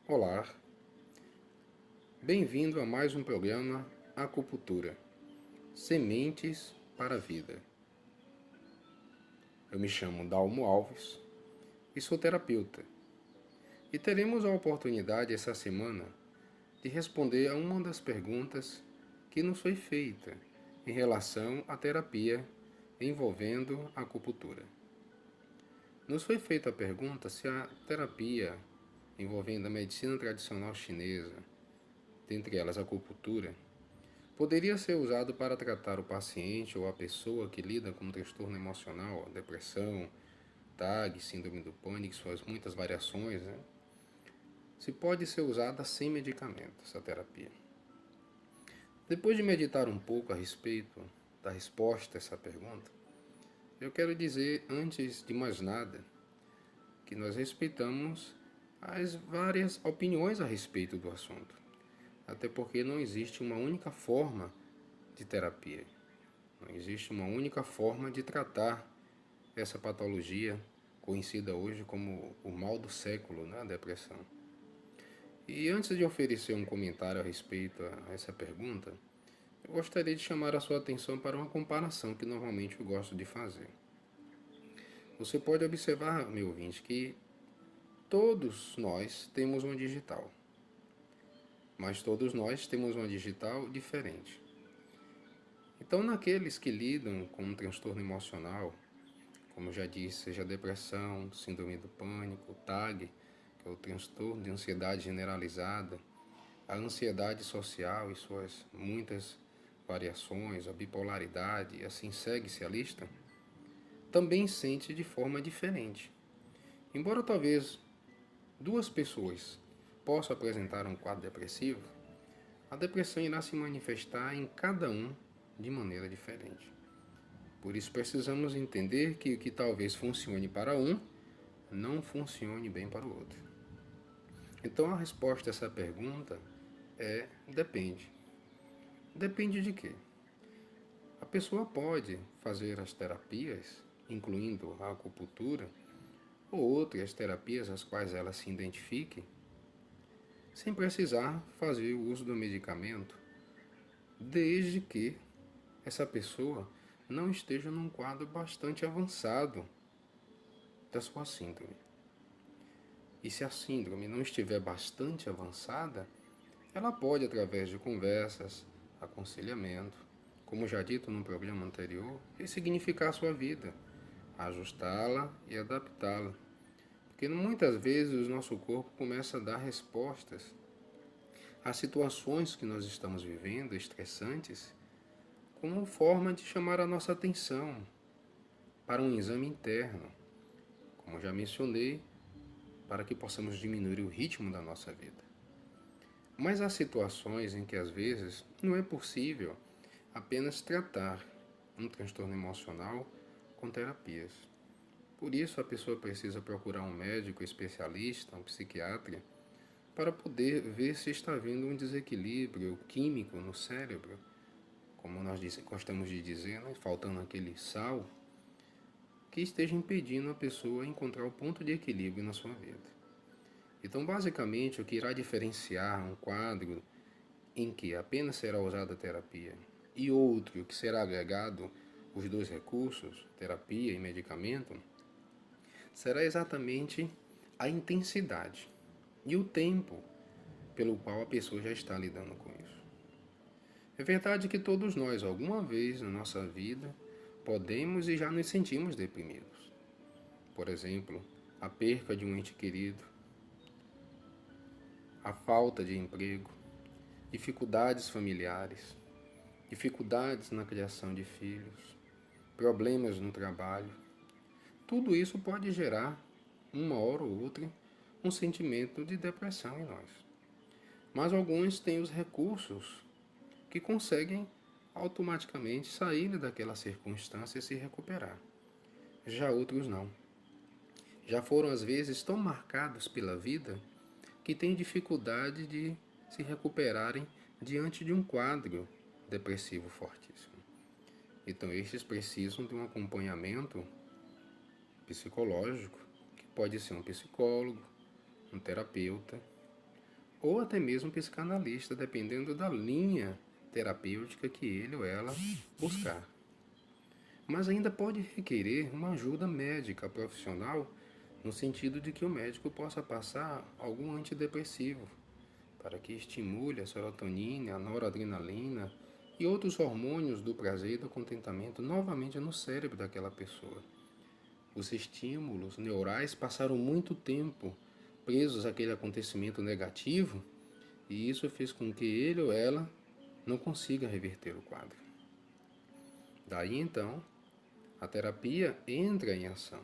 Olá, bem-vindo a mais um programa Acupuntura, Sementes para a Vida. Eu me chamo Dalmo Alves e sou terapeuta. E teremos a oportunidade essa semana de responder a uma das perguntas que nos foi feita em relação à terapia envolvendo a acupuntura. Nos foi feita a pergunta se a terapia envolvendo a medicina tradicional chinesa, dentre elas a acupuntura, poderia ser usado para tratar o paciente ou a pessoa que lida com um transtorno emocional, depressão, TAG, síndrome do pânico, suas muitas variações, né? Se pode ser usada sem medicamento, essa terapia. Depois de meditar um pouco a respeito da resposta a essa pergunta, eu quero dizer, antes de mais nada, que nós respeitamos as várias opiniões a respeito do assunto. Até porque não existe uma única forma de terapia. Não existe uma única forma de tratar essa patologia conhecida hoje como o mal do século, né, a depressão. E antes de oferecer um comentário a respeito a essa pergunta, eu gostaria de chamar a sua atenção para uma comparação que normalmente eu gosto de fazer. Você pode observar, meu ouvinte, que todos nós temos uma digital, mas todos nós temos uma digital diferente. Então, naqueles que lidam com um transtorno emocional, como eu já disse, seja depressão, síndrome do pânico, TAG, que é o transtorno de ansiedade generalizada, a ansiedade social e suas muitas variações, a bipolaridade, e assim segue-se a lista, também sente de forma diferente. Embora talvez duas pessoas possam apresentar um quadro depressivo, a depressão irá se manifestar em cada um de maneira diferente. Por isso precisamos entender que o que talvez funcione para um não funcione bem para o outro. Então a resposta a essa pergunta é depende. Depende de quê? A pessoa pode fazer as terapias, incluindo a acupuntura, ou outras terapias às quais ela se identifique, sem precisar fazer o uso do medicamento, desde que essa pessoa não esteja num quadro bastante avançado da sua síndrome. E se a síndrome não estiver bastante avançada, ela pode, através de conversas, aconselhamento, como já dito no programa anterior, ressignificar a sua vida, ajustá-la e adaptá-la. Porque muitas vezes o nosso corpo começa a dar respostas às situações que nós estamos vivendo, estressantes, como forma de chamar a nossa atenção para um exame interno, como já mencionei, para que possamos diminuir o ritmo da nossa vida. Mas há situações em que às vezes não é possível apenas tratar um transtorno emocional com terapias. Por isso a pessoa precisa procurar um médico especialista, um psiquiatra, para poder ver se está havendo um desequilíbrio químico no cérebro, como nós gostamos de dizer, né? Faltando aquele sal, que esteja impedindo a pessoa a encontrar o ponto de equilíbrio na sua vida. Então, basicamente, o que irá diferenciar um quadro em que apenas será usada a terapia e outro que será agregado os dois recursos, terapia e medicamento, será exatamente a intensidade e o tempo pelo qual a pessoa já está lidando com isso. É verdade que todos nós, alguma vez na nossa vida, podemos e já nos sentimos deprimidos. Por exemplo, a perca de um ente querido, a falta de emprego, dificuldades familiares, dificuldades na criação de filhos, problemas no trabalho. Tudo isso pode gerar, uma hora ou outra, um sentimento de depressão em nós. Mas alguns têm os recursos que conseguem automaticamente sair daquela circunstância e se recuperar. Já outros não. Já foram às vezes tão marcados pela vida que têm dificuldade de se recuperarem diante de um quadro depressivo fortíssimo. Então estes precisam de um acompanhamento psicológico, que pode ser um psicólogo, um terapeuta, ou até mesmo psicanalista, dependendo da linha terapêutica que ele ou ela buscar. Mas ainda pode requerer uma ajuda médica profissional, no sentido de que o médico possa passar algum antidepressivo para que estimule a serotonina, a noradrenalina e outros hormônios do prazer e do contentamento novamente no cérebro daquela pessoa. Os estímulos neurais passaram muito tempo presos àquele acontecimento negativo e isso fez com que ele ou ela não consiga reverter o quadro. Daí então, a terapia entra em ação.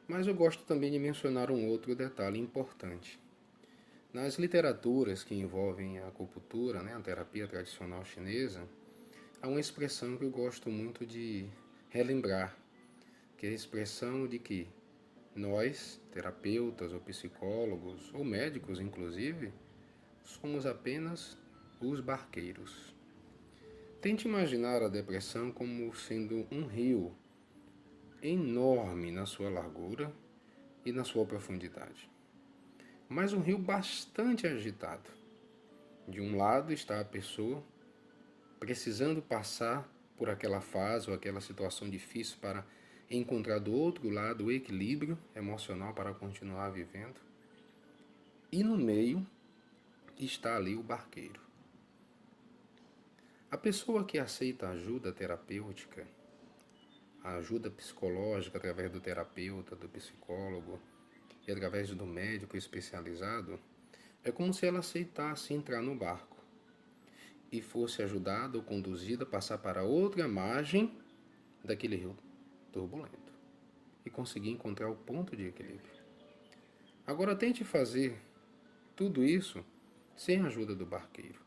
Mas eu gosto também de mencionar um outro detalhe importante. Nas literaturas que envolvem a acupuntura, a terapia tradicional chinesa, há uma expressão que eu gosto muito de relembrar, que é a expressão de que nós, terapeutas ou psicólogos, ou médicos inclusive, somos apenas os barqueiros. Tente imaginar a depressão como sendo um rio enorme na sua largura e na sua profundidade, mas um rio bastante agitado. De um lado está a pessoa precisando passar por aquela fase ou aquela situação difícil para encontrar do outro lado o equilíbrio emocional para continuar vivendo. E no meio está ali o barqueiro. A pessoa que aceita ajuda terapêutica, a ajuda psicológica através do terapeuta, do psicólogo e através do médico especializado, é como se ela aceitasse entrar no barco e fosse ajudada ou conduzida a passar para outra margem daquele rio turbulento e conseguir encontrar o ponto de equilíbrio. Agora tente fazer tudo isso sem a ajuda do barqueiro,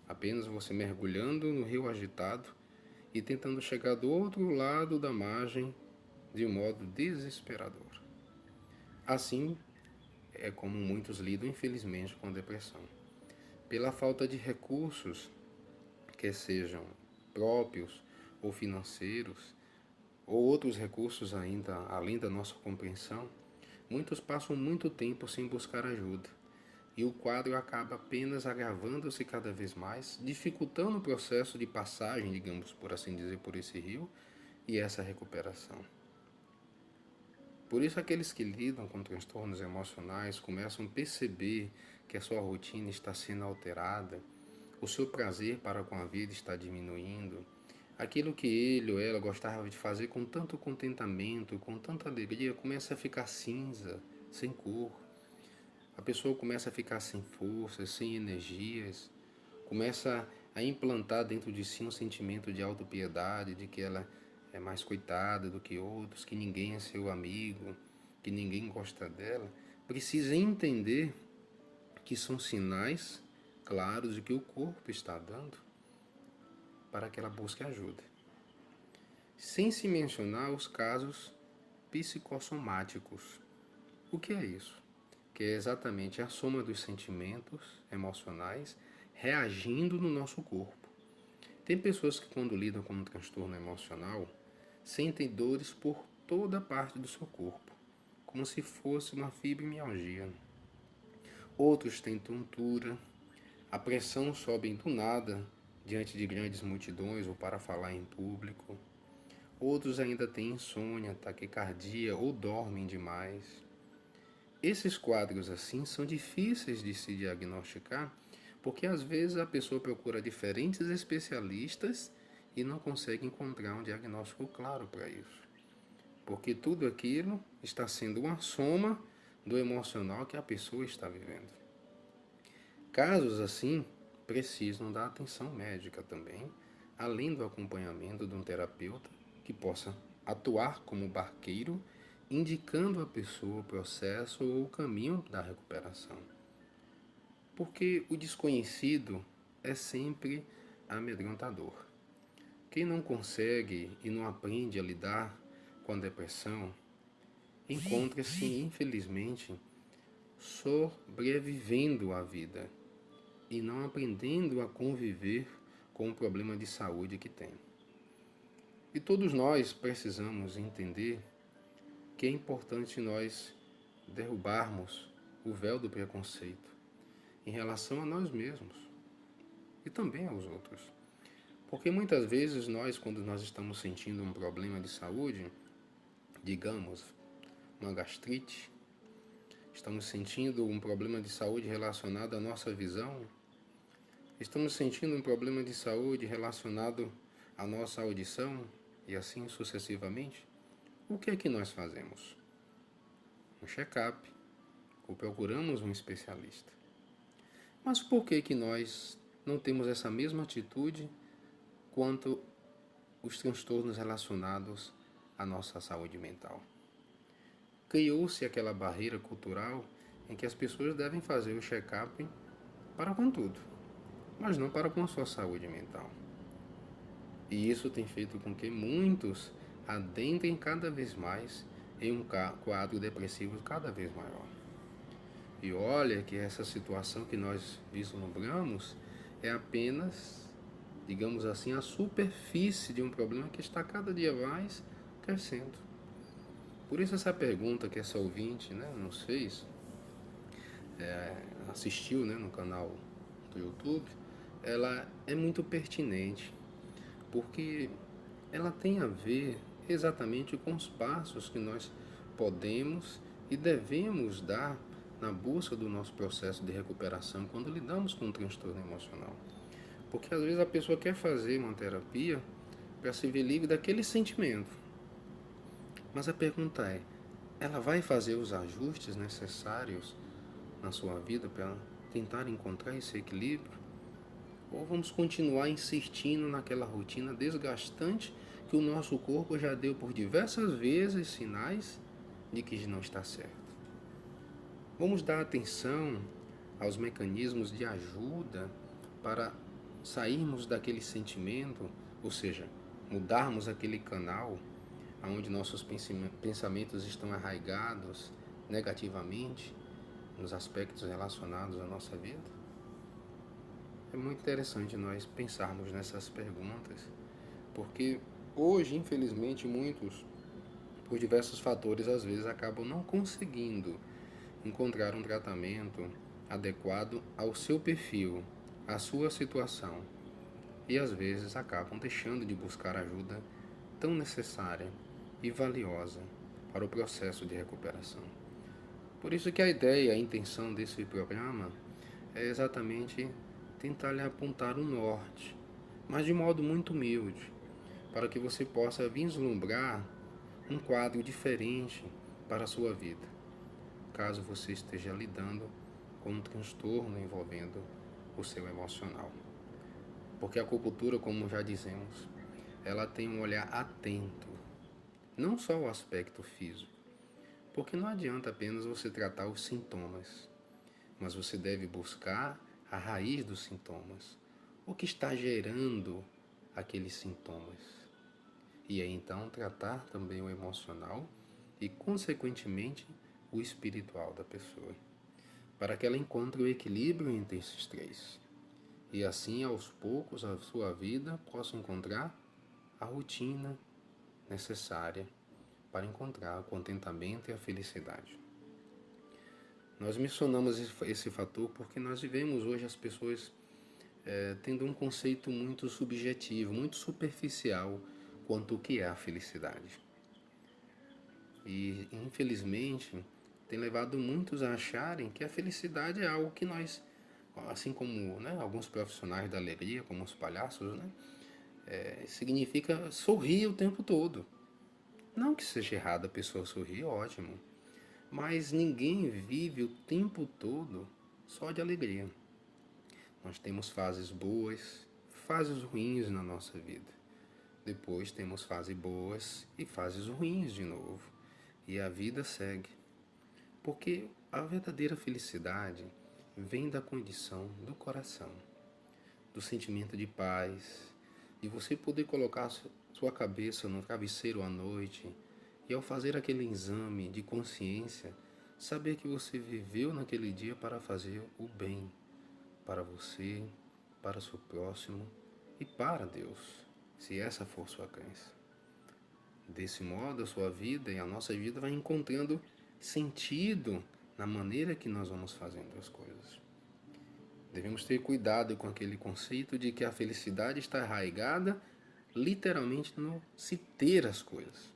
apenas você mergulhando no rio agitado e tentando chegar do outro lado da margem de um modo desesperador. Assim é como muitos lidam, infelizmente, com a depressão. Pela falta de recursos, que sejam próprios ou financeiros, ou outros recursos ainda além da nossa compreensão, muitos passam muito tempo sem buscar ajuda. E o quadro acaba apenas agravando-se cada vez mais, dificultando o processo de passagem, digamos por assim dizer, por esse rio e essa recuperação. Por isso, aqueles que lidam com transtornos emocionais começam a perceber que a sua rotina está sendo alterada, o seu prazer para com a vida está diminuindo, aquilo que ele ou ela gostava de fazer com tanto contentamento, com tanta alegria, começa a ficar cinza, sem cor. A pessoa começa a ficar sem forças, sem energias, começa a implantar dentro de si um sentimento de autopiedade, de que ela é mais coitada do que outros, que ninguém é seu amigo, que ninguém gosta dela. Precisa entender que são sinais claros de que o corpo está dando para que ela busque ajuda. Sem se mencionar os casos psicossomáticos. O que é isso? Que é exatamente a soma dos sentimentos emocionais reagindo no nosso corpo. Tem pessoas que, quando lidam com um transtorno emocional, sentem dores por toda parte do seu corpo, como se fosse uma fibromialgia. Outros têm tontura, a pressão sobe do nada diante de grandes multidões ou para falar em público. Outros ainda têm insônia, taquicardia ou dormem demais. Esses quadros assim são difíceis de se diagnosticar porque às vezes a pessoa procura diferentes especialistas e não consegue encontrar um diagnóstico claro para isso. Porque tudo aquilo está sendo uma soma do emocional que a pessoa está vivendo. Casos assim precisam da atenção médica também, além do acompanhamento de um terapeuta que possa atuar como barqueiro, indicando à pessoa o processo ou o caminho da recuperação. Porque o desconhecido é sempre amedrontador. Quem não consegue e não aprende a lidar com a depressão encontra-se, infelizmente, sobrevivendo à vida e não aprendendo a conviver com o problema de saúde que tem. E todos nós precisamos entender que é importante nós derrubarmos o véu do preconceito em relação a nós mesmos e também aos outros. Porque muitas vezes quando nós estamos sentindo um problema de saúde, digamos, uma gastrite, estamos sentindo um problema de saúde relacionado à nossa visão, estamos sentindo um problema de saúde relacionado à nossa audição e assim sucessivamente, o que é que nós fazemos? Um check-up, ou procuramos um especialista. Mas por que que nós não temos essa mesma atitude quanto os transtornos relacionados à nossa saúde mental? Criou-se aquela barreira cultural em que as pessoas devem fazer o check-up para com tudo, mas não para com a sua saúde mental. E isso tem feito com que muitos adentrem cada vez mais em um quadro depressivo cada vez maior. E olha que essa situação que nós vislumbramos é apenas, digamos assim, a superfície de um problema que está cada dia mais crescendo. Por isso essa pergunta que essa ouvinte nos fez, assistiu no canal do YouTube, ela é muito pertinente, porque ela tem a ver exatamente com os passos que nós podemos e devemos dar na busca do nosso processo de recuperação quando lidamos com um transtorno emocional. Porque às vezes a pessoa quer fazer uma terapia para se ver livre daquele sentimento. Mas a pergunta é, ela vai fazer os ajustes necessários na sua vida para tentar encontrar esse equilíbrio? Ou vamos continuar insistindo naquela rotina desgastante que o nosso corpo já deu por diversas vezes sinais de que não está certo? Vamos dar atenção aos mecanismos de ajuda para sairmos daquele sentimento, ou seja, mudarmos aquele canal onde nossos pensamentos estão arraigados negativamente nos aspectos relacionados à nossa vida? É muito interessante nós pensarmos nessas perguntas, porque hoje, infelizmente, muitos, por diversos fatores, às vezes acabam não conseguindo encontrar um tratamento adequado ao seu perfil, à sua situação, e às vezes acabam deixando de buscar ajuda tão necessária e valiosa para o processo de recuperação. Por isso que a ideia, a intenção desse programa é exatamente tentar lhe apontar um norte, mas de modo muito humilde, para que você possa vislumbrar um quadro diferente para a sua vida, caso você esteja lidando com um transtorno envolvendo o seu emocional. Porque a acupuntura, como já dizemos, ela tem um olhar atento, não só o aspecto físico, porque não adianta apenas você tratar os sintomas, mas você deve buscar a raiz dos sintomas, o que está gerando aqueles sintomas. E aí então tratar também o emocional e, consequentemente, o espiritual da pessoa, para que ela encontre o equilíbrio entre esses três. E assim, aos poucos, a sua vida possa encontrar a rotina necessária para encontrar o contentamento e a felicidade. Nós mencionamos esse fator porque nós vivemos hoje as pessoas tendo um conceito muito subjetivo, muito superficial quanto o que é a felicidade. E, infelizmente, tem levado muitos a acharem que a felicidade é algo que nós, assim como alguns profissionais da alegria, como os palhaços, significa sorrir o tempo todo. Não que seja errado a pessoa sorrir, ótimo, mas ninguém vive o tempo todo só de alegria. Nós temos fases boas, fases ruins na nossa vida. Depois temos fases boas e fases ruins de novo. E a vida segue. Porque a verdadeira felicidade vem da condição do coração, do sentimento de paz, de você poder colocar sua cabeça no travesseiro à noite e, ao fazer aquele exame de consciência, saber que você viveu naquele dia para fazer o bem para você, para o seu próximo e para Deus, se essa for sua crença. Desse modo, a sua vida e a nossa vida vai encontrando sentido na maneira que nós vamos fazendo as coisas. Devemos ter cuidado com aquele conceito de que a felicidade está arraigada literalmente no se ter as coisas.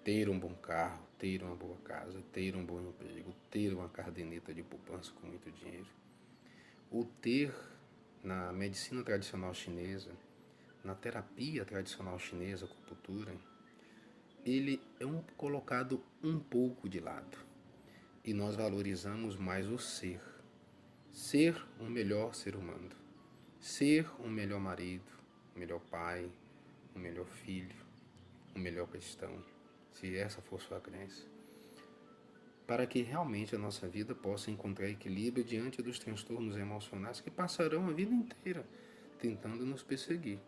Ter um bom carro, ter uma boa casa, ter um bom emprego, ter uma caderneta de poupança com muito dinheiro. O ter, na medicina tradicional chinesa, na terapia tradicional chinesa, acupuntura, ele é colocado um pouco de lado. E nós valorizamos mais o ser. Ser um melhor ser humano. Ser um melhor marido, um melhor pai, um melhor filho, um melhor cristão, se essa for sua crença, para que realmente a nossa vida possa encontrar equilíbrio diante dos transtornos emocionais que passarão a vida inteira tentando nos perseguir.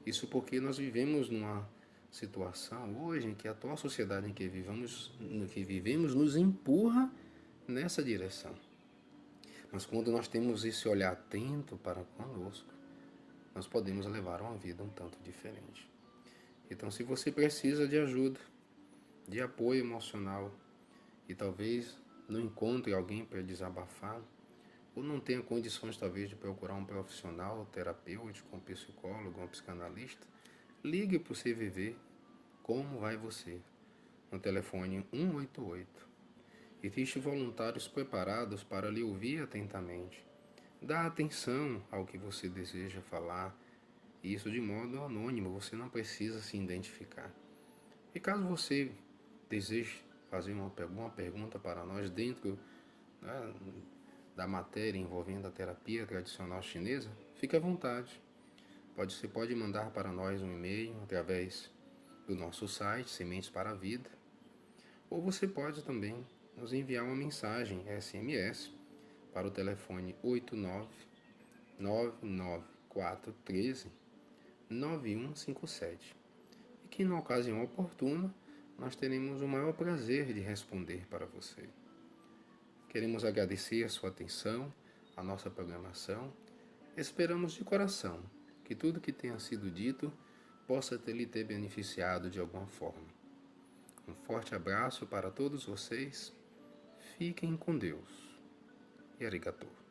Isso porque nós vivemos numa situação hoje em que a atual sociedade em que vivemos nos empurra nessa direção. Mas quando nós temos esse olhar atento para conosco, nós podemos levar uma vida um tanto diferente. Então, se você precisa de ajuda, de apoio emocional e talvez não encontre alguém para desabafar, ou não tenha condições talvez de procurar um profissional terapêutico, um psicólogo, um psicanalista, ligue para o CVV. Como vai você? No telefone 188. Existem voluntários preparados para lhe ouvir atentamente. Dá atenção ao que você deseja falar, e isso de modo anônimo, você não precisa se identificar. E caso você deseje fazer alguma pergunta para nós dentro, né, da matéria envolvendo a terapia tradicional chinesa, fique à vontade. Você pode mandar para nós um e-mail através do nosso site, Sementes para a Vida, ou você pode também nos enviar uma mensagem SMS para o telefone 89-99413-9157. E que na ocasião oportuna nós teremos o maior prazer de responder para você. Queremos agradecer a sua atenção, a nossa programação. Esperamos de coração que tudo que tenha sido dito possa lhe ter beneficiado de alguma forma. Um forte abraço para todos vocês. Fiquem com Deus. E arigatou.